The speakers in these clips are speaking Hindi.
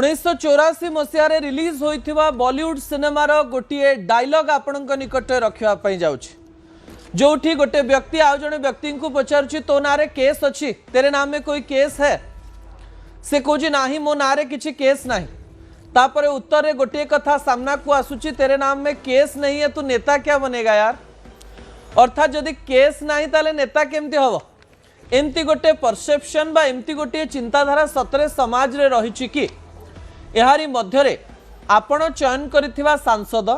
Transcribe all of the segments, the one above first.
1984 मसीह रिलीज होइथिबा बॉलीवुड सिनेमार गोटे डायलॉग आपण निकट रखापी जाऊँ जोठी गोटे व्यक्ति आउ जड़े व्यक्ति को पचारुची तो नारे केस अच्छी तेरे नाम में कोई केस है से कहे ना मो नारे किसी केस नहीं तापर उत्तर गोटे कथा सामना को आसूची तेरे नाम में केस नहीं है तू नेता क्या बनेगा यार। अर्थात जदि केस नहीं ताले नेता केमती हम एमती गोटे परसेप्शन बा एमती गोटे चिंताधारा सतरे समाज रे रही कि यारी मध्यरे आपण चयन करिथिबा सांसद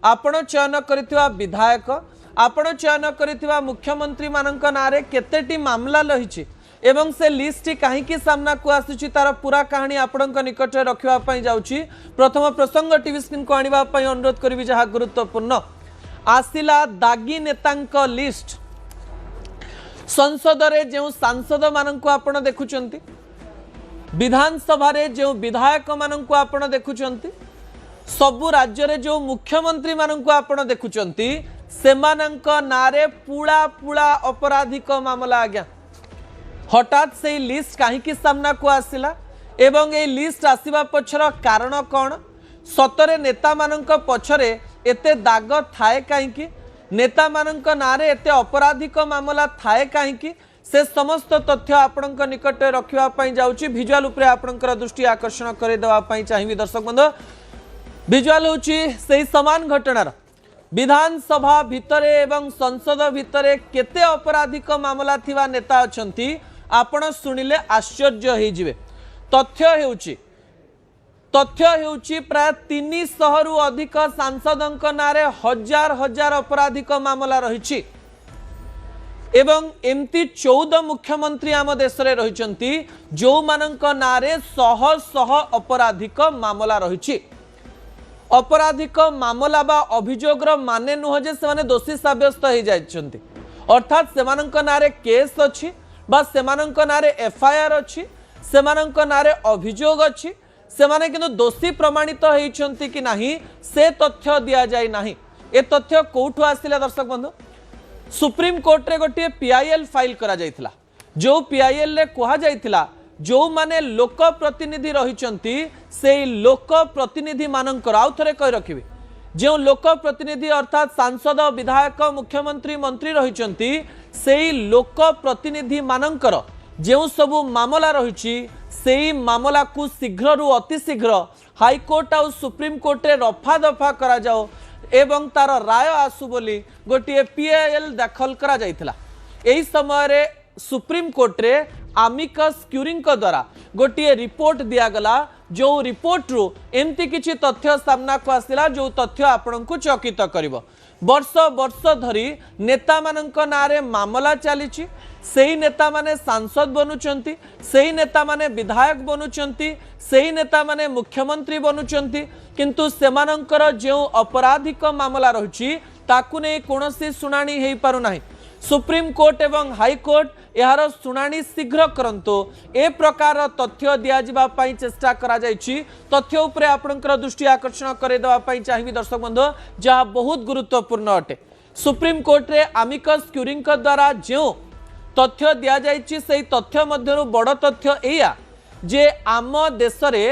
आपण चयन करिथिबा विधायक आपण चयन करिथिबा मुख्यमंत्री मानक नारे केतेटी मामला रही एवं से लिस्ट कहीं सामना को आसुची तार पूरा कहानी आपण निकट रखा जाऊँगी। प्रथम प्रसंग टीवी स्क्रीन को आने अनुरोध करी जहाँ गुरुत्वपूर्ण आसिला दागी नेता लिस्ट संसद रे जो सांसद मानक आपण देखुचंती विधानसभा रे जो विधायक मानक आपण देखुचंती सबु राज्य रे जो मुख्यमंत्री मानक आपण देखुचंती सेमानंक नारे पुड़ा पुड़ा अपराधिक मामला आज्ञा हठात से लिस्ट कहीं सामना को आसिला एवं ए लिस्ट आसीबा पछर कारण कौन सतरे नेता मानक पछरे एते दाग थाए कहीं नेता मानक नारे एते अपराधिक मामला थाए कहीं से समस्त तथ्य आपण निकट रखापी जाऊँगी। भिजुआल उपरे आपणकर दृष्टि आकर्षण करदेवाई चाहिए दर्शक बंधु भिजुआल होची समान घटनार विधानसभा भितरे एवं संसद भितरे केते अपराधिक मामला थिबा नेता अछंती आपण सुनिले आश्चर्य हो जिवे। तथ्य हेउची प्राय 300 रु अधिक सांसदों नारे हजार हजार अपराधिक मामला रही एवं एमती 14 मुख्यमंत्री आम देश में रही जो मानक नारे शह शह अपराधिक मामला रही अपराधिक मामला बा अभियोगर माने नुह जे से दोषी सब्यस्त हो जाइछंती अर्थात सेमानंक नारे केस अच्छी बा सेमानंक नारे एफआईआर अच्छी सेमानंक नारे अभियोग अच्छी सेमाने किंतु दोषी प्रमाणित होइछंती कि नाही से तथ्य दिया जाय नाही। ए तथ्य कोठु आसिला दर्शक बंधु सुप्रीम कोर्ट रे गोटे पीआईएल फाइल करा जायथिला जो पीआईएल रे कहा जायथिला जो माने लोक प्रतिनिधि रही से लोक प्रतिनिधि मानकर आउ थे कही रखिए जो लोक प्रतिनिधि अर्थात सांसद विधायक मुख्यमंत्री मंत्री रही से लोक प्रतिनिधि मानकर जो सबू मामला रही से मामला को शीघ्र रु अति शीघ्र हाईकोर्ट आउ सुप्रीम कोर्ट रे रफा दफा करा जाओ एवं तार राय आसु बोली गोटे पीआईएल दाखल करा जायथिला। एही समय रे सुप्रीम कोर्ट रे आमिकस क्यूरी द्वारा गोटे रिपोर्ट दिगला जो रिपोर्ट रु एमती किछि तथ्य सामना को आसिला जो तथ्य आपण को चकित करिवो। वर्ष वर्ष धरी नेता मानक नारे मामला चली सेही नेता माने सांसद बनुचंती सेही नेता माने विधायक बनुचंती सेही नेता माने मुख्यमंत्री बनुचंती किंतु सेमानंकर जो अपराधिक मामला रही ताकू नहीं कौनसी शुणाणी हो पारु नाही। सुप्रीम कोर्ट एवं हाईकोर्ट यार शुणाणी शीघ्र करंतु ए प्रकार तथ्य दिया चेष्टा करा जायछि। तथ्य उपरे आपणकर दृष्टि आकर्षण करदेवाई चाहिए दर्शक बंधु जहाँ बहुत गुरुत्वपूर्ण अटे। सुप्रीम कोर्ट रे आमिकस क्यूरी द्वारा जो तथ्य दिया जायछि से तथ्य मध्यरु बड़ तथ्य एया जे आम देश रे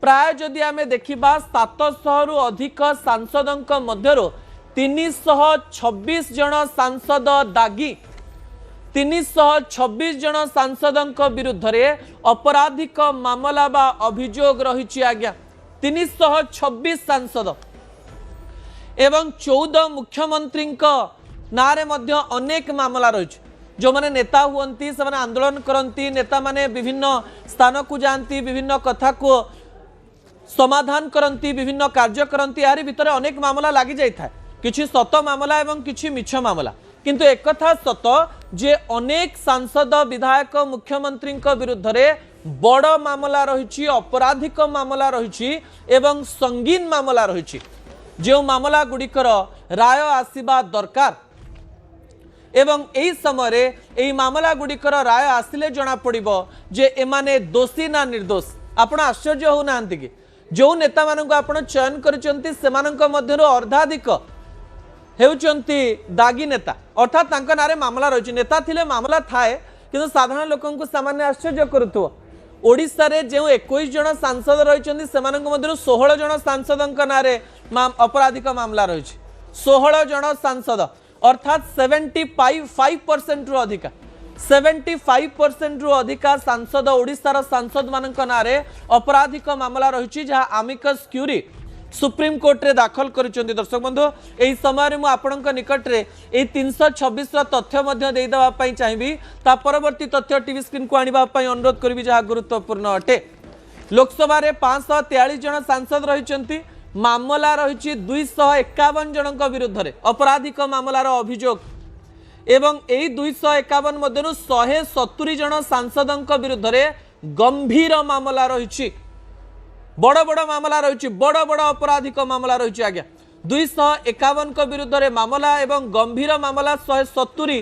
प्राय जदि आमे देखिबा 700 रु अधिक सांसदों मध्यरु 326 जन सांसद दागी 326 जन सांसदों विरुद्ध रे अपराधिक मामला बा अभियोग रही आज्ञा 326 सांसद एवं 14 मुख्यमंत्री नारे मध्य अनेक मामला रही जो माने नेता हुअंती से माने आंदोलन करती नेता माने विभिन्न स्थान को जाती विभिन्न कथा को समाधान करती विभिन्न कार्य करती यारी भितर अनेक मामला लगी जाए किछि सत मामला एवं किछि मिछ मामला किंतु एक कथा सत जे अनेक सांसद विधायक मुख्यमंत्री विरुद्ध रे बड़ मामला रही अपराधिक मामला रही एवं संगीन मामला रही जो मामला गुड़िकर राय आसीबा दरकार एवं यही समय यही मामला गुड़िकर राय आसिले जना पड़िबो जे एमाने दोषी ना निर्दोष। आपण आश्चर्य होना कि जो नेता मानक आपण चयन करिसंती सेमानक मध्यरु अर्धाधिक हेउचंती दागी नेता अर्थात तांका नारे मामला रही नेता थिले मामला थाए किंतु साधारण लोकंकु सामान्य आश्चर्य करुथो ओडिशा रे जो 21 जन सांसद रही 16 जन सांसद नारे अपराधिक मामला रही 16 जन सांसद अर्थात 75% रु अधिका 75% रु अधिका सांसद ओडिशार सांसद मानक नारे अपराधिक मामला रही जहाँ आमिकस क्यूरी सुप्रीम कोर्ट रे दाखल करिसेंती। दर्शक बंधु एही समय मु आपनक निकट रे ए 326 रो तथ्य मध्ये देई देबा पई चाहिबी ता परवर्ती तथ्य टीवी स्क्रीन को आनिबा पई अनुरोध करबी जहाँ गुरुत्वपूर्ण अटे। लोकसभा रे 543 जन सांसद रहिसेंती मामला रही 251 जनक विरुद्ध रे अपराधिक मामलार अभियोग एवं एही 251 मध्यनु 170 जन सांसदक विरुद्ध रे गंभीर मामला रही बड़ बड़ मामला रही बड़ बड़ अपराधिक मामला रही आज्ञा 251 विरुद्ध रे मामला एवं गंभीर मामला 170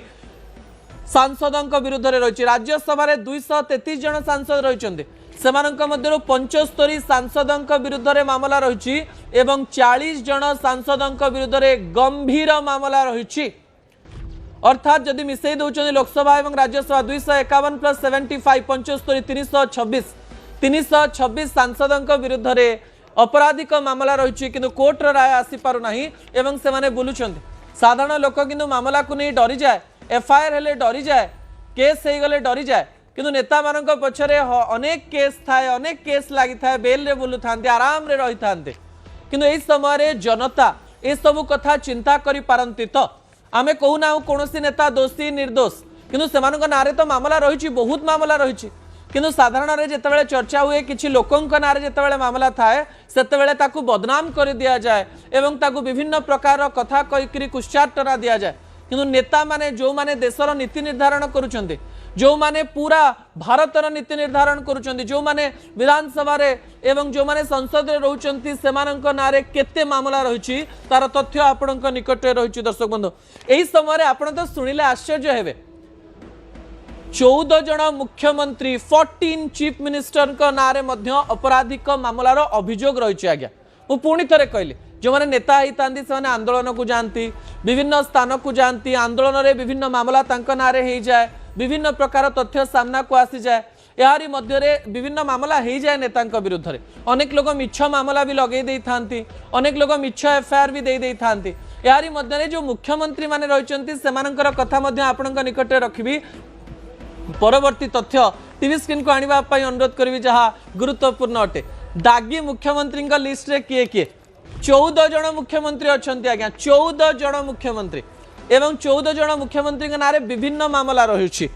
सांसदक विरुद्ध रे रही। राज्यसभा रे 233 जन सांसद रही सेमानक मध्यरु 75 सांसदक विरुद्ध रे मामला रही एवं 40 जन सांसदक विरुद्ध रे गंभीर मामला रही अर्थात जदि मिसई दउछन लोकसभा एवं राज्यसभा 251 प्लस 75 75 326 सांसदों विरुद्ध रे अपराधिक मामला रही किंतु कोर्ट राय आसी पारु नाही एवं से माने बुलुछन साधारण लोक किंतु मामला को नहीं डरी जाए एफआईआर हेले डरी जाए केस हे गले डरी जाए किंतु नेता मानक पछरे अनेक केस थाए अनेक केस लागि थाए बेल रे बुलु थांते आराम रे रही थांते किंतु एई समय रे जनता ए सब कथा चिंता करि पारंती तो आमे कहूना कोनोसी नेता दोषी निर्दोष किंतु सेमानक नारे तो मामला रही बहुत मामला रही किंतु साधारण रे जेतेबेले चर्चा हुए किछि लोकंक नारे जेतेबेले मामला थाए सेतेबेले ताकू बदनाम कर दिया जाए एवं ताकू विभिन्न प्रकार कथा कहिकरी कुश्चाटना दिया जाए किंतु नेता माने जो माने देशर नीति निर्धारण करूछन्ते जो माने पूरा भारतर नीति निर्धारण करूछन्ते जो माने विधानसभा रे एवं जो माने संसद रे रहउछन्ती सेमानक नारे केते मामला रहिछि तार तथ्य आपनक निकट रे रहिछि। दर्शक बंधु एही समय रे आपण तो सुनिले आश्चर्य हेबे 14 जन मुख्यमंत्री 14 चीफ मिनिस्टर का नारे मध्य अपराधिक मामलार अभियोग रही आज्ञा मु पुणी थे कहली जो मैंने नेता होता से आंदोलन को जाती विभिन्न स्थान को जाती आंदोलन रे विभिन्न मामला नारे हो जाए विभिन्न प्रकार तथ्य सामना को आसी जाए यारी मध्य विभिन्न मामला हो जाए नेता विरुद्ध रे अनेक लोग मिछ मामला भी लगे दे थांती अनेक लोग मिछ एफआईआर भी दे थांती यारी मध्य जो मुख्यमंत्री माने रहिसंती सेमानकर कथा मध्य आपनक निकट रखिबी परवर्ती तथ्य टीवी स्क्रीन को आनिबा पई अनुरोध करबी जहाँ गुरुत्वपूर्ण अटे। दागी मुख्यमंत्री लिस्ट रे किए किए 14 जन मुख्यमंत्री अछंती आज्ञा 14 जन मुख्यमंत्री एवं 14 जन मुख्यमंत्री नारे विभिन्न मामला रही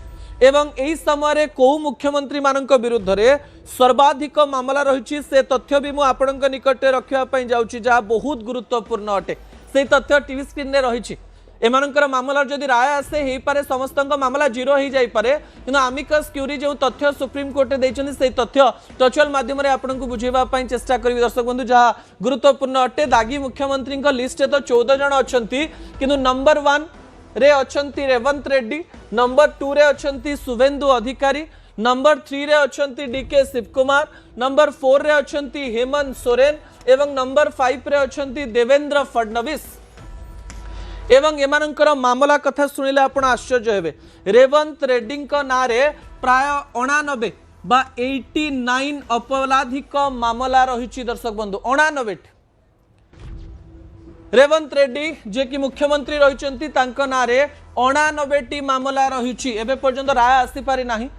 एवं एही समय को मुख्यमंत्री मानक विरुद्ध रे सर्वाधिक मामला रही से तथ्य भी मु आपनक निकट रखिया पई जाउची जहाँ बहुत गुरुत्वपूर्ण अटे से तथ्य टीवी स्क्रीन रे रही एमानकर मामला जदि राय आसे हे पारे समस्त मामला जीरो हो जाई पारे किंतु आमिकस क्यूरी जो तथ्य सुप्रीम कोर्ट देइछन से तथ्य टचुअल माध्यम रे आपनकु बुझेबा पई चेष्टा करिवि। दर्शक बंधु जहाँ गुरुत्वपूर्ण अटे दागी मुख्यमंत्री लिस्ट तो 14 जन अछंती किंतु नंबर 1 रे अछंती रेवंत रेड्डी नंबर 2 रे अछंती शुभेंदु अधिकारी नंबर 3 रे अछंती डीके शिवकुमार नंबर 4 रे अछंती हेमंत सोरेन एवं नंबर 5 रे अछंती देवेंद्र फडणवीस एवं एमानंकर मामला कथा सुनिले आपण आश्चर्य हेबे रेवंत रेड्डी नारे प्राय 89 बा 89 अपराधिक मामला रही। दर्शक बंधु 89 रेवंत रेड्डी जे कि मुख्यमंत्री रही नारे 89 मामला रही एबे पर्यंत राय आसी पारि नाही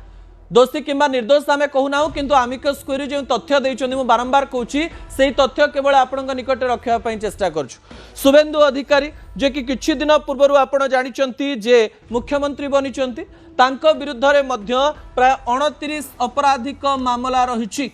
दोषी किंबा निर्दोष आमे कहूना किंतु आमिकस क्यूरी जो तथ्य देइछन्ती मु बारंबार कहूची सेही तथ्य केवल आपनक निकट रखिया पई चेष्टा करछु। शुभेंदु अधिकारी जे कि किछि दिन पूर्व आपण जानिचंती जे मुख्यमंत्री बनिचंती तांको विरुद्ध रे मध्य प्राय 29 अपराधिक मामला रहिछि।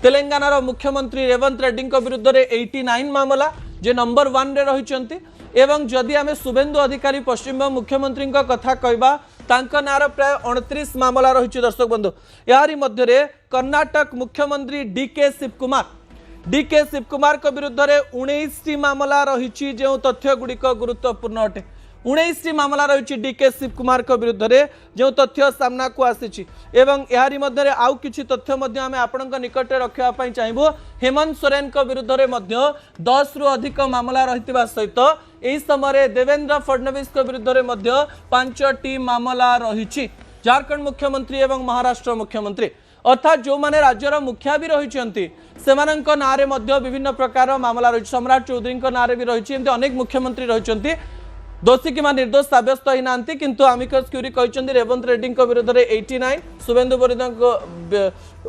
तेलंगानार मुख्यमंत्री रेवंत रेड्डी विरुद्ध रे 89 मामला जे नंबर 1 रे रहिचंती एवं जदि आमे शुभेंदु अधिकारी पश्चिमबंग मुख्यमंत्री कथा कहबा तांका नार प्राय 29 मामला रही। दर्शक बंधु यारी मध्य कर्नाटक मुख्यमंत्री डीके शिवकुमार विरुद्ध रे 19 मामला रही जो तथ्य गुड़िक गुरुत्वपूर्ण अटे 19 मामला रही डीके शिवकुमार विरुद्ध रे जो तथ्य सामना को आसी एवं यारी मध्य आउ किछि तथ्य मध्य आमे आपनक निकट रखिया पई चाहिबो हेमंत सोरेन विरुद्ध रे मध्य 10 रु अधिक मामला रहितबा सहित एही समय देवेंद्र फडणवीस विरुद्ध रे मध्य 5टी मामला रही। झारखंड मुख्यमंत्री एवं महाराष्ट्र मुख्यमंत्री अर्थात जो माने राज्यर मुखिया भी रही सेमानंक नारे मध्य विभिन्न प्रकार मामला रही सम्राट चौधरी नारे भी रही अनेक मुख्यमंत्री रही दोषी कि निर्दोष सब्यस्त होना किंतु आमिकस क्यूरी कहते रेवंत रेड्डी विरुद्ध में 89 शुभेन्दु बरिद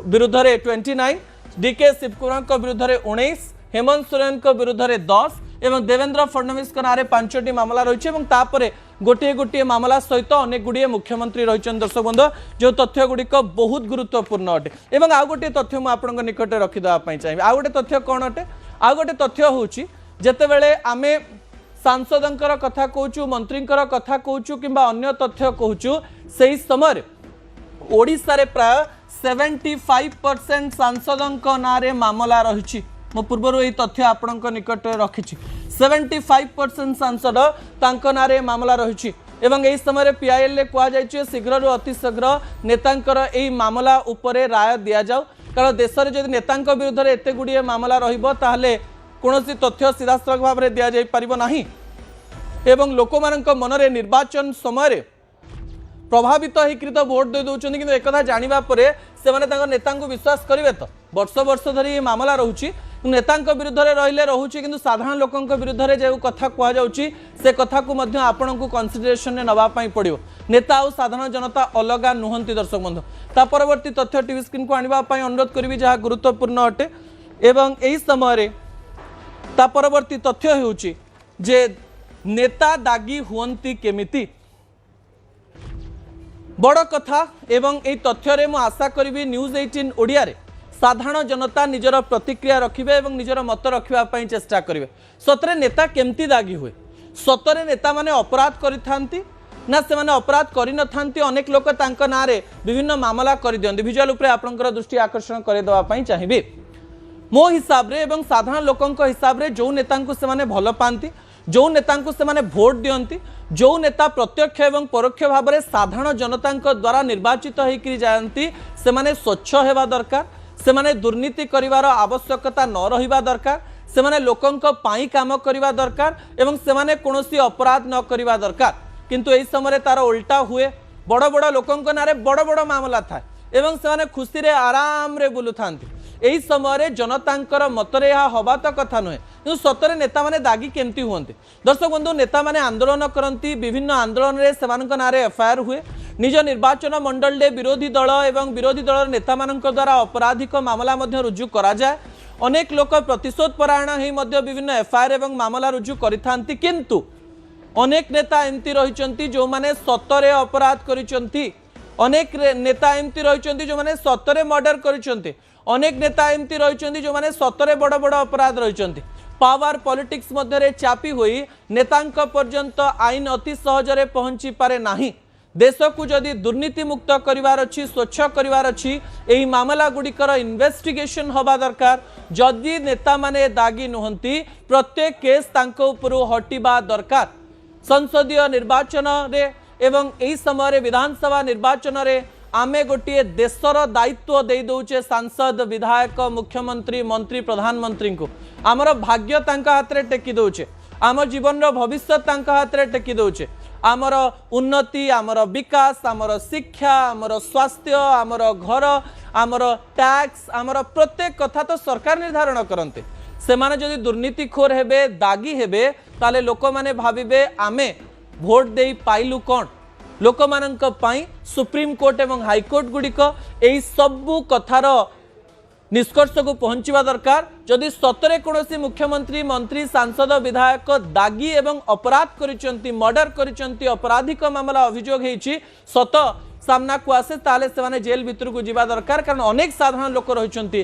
विरुद्ध में 29 डीके शिवकुमार विरुद्ध में 19 हेमंत सोरेन विरुद्ध में 10 एवं देवेंद्र फडणवीस नारे 5टी मामला रही गोटे गोटे मामला सहित अनेक गुड़िए मुख्यमंत्री रही दर्शक बंधु जो तथ्य गुड़िक बहुत गुरुत्वपूर्ण अटे एवं आउ गोटे तथ्य मुझे निकट रखिदेवाई चाहिए आउ गोटे तथ्य कौन अटे आउ गोटे तथ्य हूँ जितेबले आम सांसदों कथा कहूँ मंत्री कथा कहूँ कि अन्य तथ्य कहूँ से समय ओडिशा रे प्राय 75% सांसदों नारे मामला रही मो पूर्व यही तथ्य आपण निकट रखी 75% सांसद तांको नारे मामला रही एवं यही समय पीआईएल कहुई शीघ्र अति शीघ्र नेतांकर यही मामला उपरे राय दि जाऊ कारण देश में जब नेता विरुद्ध में एत गुड़िए मामला रही कौन तथ्य सीधासख भाव में दि जापर नहीं एवं लोक मनरे निर्वाचन समय प्रभावित होकर तो भोट दे दौरान कि एक जाना से नेता विश्वास करेंगे तो वर्ष वर्ष धरी मामला रोचे नेता विरुद्ध में रही रोचे कि साधारण लोकों विरुद्ध में जो कथा कहुच्छी से कथा को आपण को कनसीडरेशन में नापी पड़ो नेता और साधारण जनता अलग नुहति दर्शक बंधु ता परवर्ती तथ्य टीवी स्क्रीन को आने अनुरोध करी जहाँ गुरुत्वपूर्ण अटे एवं यही समय ता परवर्ती तथ्य होउची जे नेता दागी हुअंती केमिति बड़ कथा एवं यही तथ्य रे मु आशा करी न्यूज 18 ओडिया रे साधारण जनता निजर प्रतिक्रिया रखिबे एवं निजर मत रखिबा पई चेष्टा करिवे सतरे नेता केमती दागी हुए सतरे नेता माने अपराध करिथांती ना से माने अपराध करि नथांती अनेक लोक तांका नारे विभिन्न मामला करि दियंती विजुअल उपरे आपनकर दृष्टि आकर्षण करि देबा पई चाहिबे मो हिसाब रे एवं साधारण लोकों हिसाब रे जो नेता को से भल पाती जो नेता को से भोट दियंती जो नेता प्रत्यक्ष एवं परोक्ष भाव में साधारण जनता द्वारा निर्वाचित होकर जाती से स्वच्छ होगा दरकार से दुर्नीति करिवार आवश्यकता न रहिबा दरकार से लोकों काम करिबा दरकार एवं से कौनसी अपराध न करिबा दरकार किंतु यही समय तार उल्टा हुए बड़ बड़ लोकों नारे बड़ बड़ मामला था एवं से खुशी रे आराम रे बुलु थांती यही समय जनतांकर मतरे यह हवा तो कथा नुहे कि सतरे नेता माने दागी केमती हुअन्ते दर्शक बंधु नेता माने आंदोलन करती विभिन्न आंदोलन रे सेमानक नारे एफआईआर हुए निज निर्वाचन मंडल रे विरोधी दल एवं विरोधी दल नेता मानक द्वारा अपराधिक मामला मध्य रुजु करा जाए अनेक लोक प्रतिशोध परायण होई मध्य विभिन्न एफआईआर एवं मामला रुजु करिथांती किंतु अनेक नेता एमती रहिचंती जो माने सतरे अपराध करिचंती अनेक नेता एमती रहिचंती जो माने सतरे मर्डर करिचंती अनेक नेता एमती रही जो माने सतरे बड़ बड़ अपराध रही पावर पॉलिटिक्स मध्य चापी हुई नेतांक पर्यंत आईन अति सहजरे पहुंची पारे नाही देश को जदि दुर्नीति मुक्त करिवार अछि स्वच्छ करिवार अछि एही मामला गुड़िकर इन्वेस्टिगेशन हवा दरकार जदि नेता माने दागी नुहंती प्रत्येक केस तांको उपरु हटिबा दरकार संसदीय निर्वाचन रे एवं एही समय विधानसभा निर्वाचन रे आमे गोटे देशर दायित्व दे दौचे सांसद विधायक मुख्यमंत्री मंत्री प्रधानमंत्री को आमर भाग्य तांका हाथ रे टेकी दौचे आम जीवन भविष्य तांका हाथ रे टेकी दौचे आमर उन्नति आमर विकास आमर शिक्षा आमर स्वास्थ्य आमर घर आमर टैक्स आमर प्रत्येक कथा तो सरकार निर्धारण करते से माने जदि दुर्नीतिखोर हेबे दागी हेबे ताले लोक माने भाबिबे आमे भोट देई पाइलु कोन लोक मानक पई सुप्रीम कोर्ट एवं हाईकोर्ट गुड़िक यही सबू कथार निष्कर्ष को पहुंचवा दरकार जदि सतरे कौन मुख्यमंत्री मंत्री सांसद विधायक दागी एवं अपराध करिसेंती मर्डर करिसेंती अपराधिक मामला अभियोग होईची सत सामना को आसे ताले से जेल भितर को जीवा दरकार कारण अनेक साधारण लोक रहिसेंती